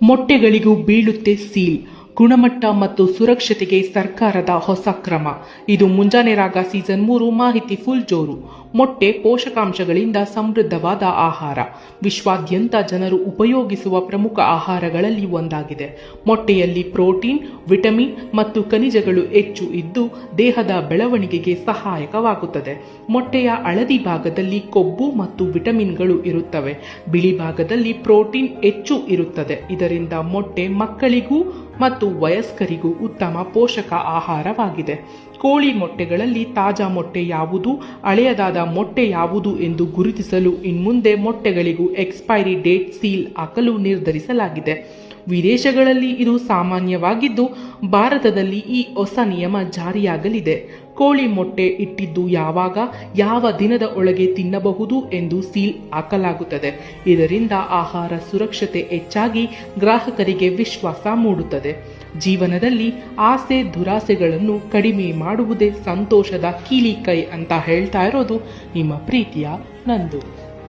ಮೊಟ್ಟೆಗಳಿಗೂ ಬೀಳುತ್ತೆ ಸೀಲ್. ಗುಣಮಟ್ಟ ಮತ್ತು ಸುರಕ್ಷತೆಗೆ ಸರ್ಕಾರದ ಹೊಸ ಕ್ರಮ. ಇದು ಮುಂಜಾನೆ ರಾಗ ಸೀಸನ್ 3 ಮಾಹಿತಿ ಫುಲ್ ಜೋರು. ಮೊಟ್ಟೆ ಪೋಷಕಾಂಶಗಳಿಂದ ಸಮೃದ್ಧವಾದ ಆಹಾರ. ವಿಶ್ವಾದ್ಯಂತ ಜನರು ಉಪಯೋಗಿಸುವ ಪ್ರಮುಖ ಆಹಾರಗಳಲ್ಲಿ ಒಂದಾಗಿದೆ. ಮೊಟ್ಟೆಯಲ್ಲಿ ಪ್ರೋಟೀನ್, ವಿಟಮಿನ್ ಮತ್ತು ಖನಿಜಗಳು ಹೆಚ್ಚು ಇದ್ದು ದೇಹದ ಬೆಳವಣಿಗೆಗೆ ಸಹಾಯಕವಾಗುತ್ತದೆ. ಮೊಟ್ಟೆಯ ಹಳದಿ ಭಾಗದಲ್ಲಿ ಕೊಬ್ಬು ಮತ್ತು ವಿಟಮಿನ್ಗಳು ಇರುತ್ತವೆ. ಬಿಳಿ ಭಾಗದಲ್ಲಿ ಪ್ರೋಟೀನ್ ಹೆಚ್ಚು ಇರುತ್ತದೆ. ಇದರಿಂದ ಮೊಟ್ಟೆ ಮಕ್ಕಳಿಗೂ ಮತ್ತು ವಯಸ್ಕರಿಗೂ ಉತ್ತಮ ಪೋಷಕ ಆಹಾರವಾಗಿದೆ. ಕೋಳಿ ಮೊಟ್ಟೆಗಳಲ್ಲಿ ತಾಜಾ ಮೊಟ್ಟೆ ಯಾವುದು, ಹಳೆಯದಾದ ಮೊಟ್ಟೆ ಯಾವುದು ಎಂದು ಗುರುತಿಸಲು ಇನ್ಮುಂದೆ ಮೊಟ್ಟೆಗಳಿಗೂ ಎಕ್ಸ್ಪೈರಿ ಡೇಟ್ ಸೀಲ್ ಹಾಕಲು ನಿರ್ಧರಿಸಲಾಗಿದೆ. ವಿದೇಶಗಳಲ್ಲಿ ಇದು ಸಾಮಾನ್ಯವಾಗಿದ್ದು ಭಾರತದಲ್ಲಿ ಈ ಹೊಸ ನಿಯಮ ಜಾರಿಯಾಗಲಿದೆ. ಕೋಳಿ ಮೊಟ್ಟೆ ಇಟ್ಟಿದ್ದು ಯಾವಾಗ, ಯಾವ ದಿನದ ಒಳಗೆ ತಿನ್ನಬಹುದು ಎಂದು ಸೀಲ್ ಹಾಕಲಾಗುತ್ತದೆ. ಇದರಿಂದ ಆಹಾರ ಸುರಕ್ಷತೆ ಹೆಚ್ಚಾಗಿ ಗ್ರಾಹಕರಿಗೆ ವಿಶ್ವಾಸ ಮೂಡುತ್ತದೆ. ಜೀವನದಲ್ಲಿ ಆಸೆ ದುರಾಸೆಗಳನ್ನು ಕಡಿಮೆ ಮಾಡುವುದೇ ಸಂತೋಷದ ಕೀಲಿಕೈ ಅಂತ ಹೇಳ್ತಾ ಇರೋದು ನಿಮ್ಮ ಪ್ರೀತಿಯ ನಂದು.